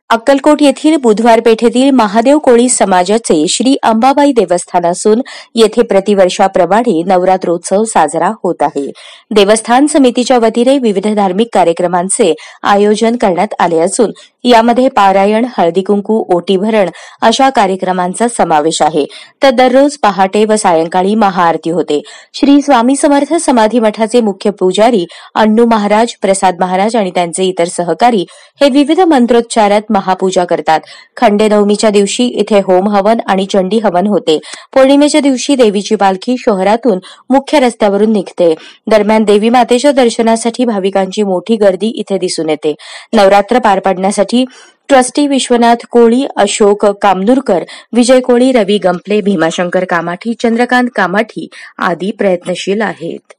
अक्कलकोट येथील बुधवार पेठेतील महादेव कोळी समाजाचे श्री अंबाबाई देवस्थान असून येथे प्रतिवर्षाप्रमाणे नवरात्रोत्सव साजरा होत आहे. देवस्थान समितीच्या वतीने विविध धार्मिक कार्यक्रमांचे आयोजन करण्यात आले असून यामध्ये पारायण, हळदी कुंकू, ओटी भरण अशा कार्यक्रमांचा समावेश आहे. तर दररोज पहाटे व सायंकाळी महाआरती होते. श्री स्वामी समर्थ समाधी मठाचे मुख्य पुजारी अण्णू महाराज, प्रसाद महाराज आणि त्यांचे इतर सहकारी हे विविध मंत्रोच्चारात महापूजा करतात. खंडेनवमीच्या दिवशी इथे होम हवन आणि चंडी हवन होते. पौर्णिमेच्या दिवशी देवीची पालखी शहरातून मुख्य रस्त्यावरून निघते. दरम्यान देवी मातेच्या दर्शनासाठी भाविकांची मोठी गर्दी इथे दिसून येते. नवरात्र पार पाडण्यासाठी ट्रस्टी विश्वनाथ कोळी, अशोक कामनूरकर, विजय कोळी, रवी गंपले, भीमाशंकर कामाठी, चंद्रकांत कामाठी आदी प्रयत्नशील आहेत.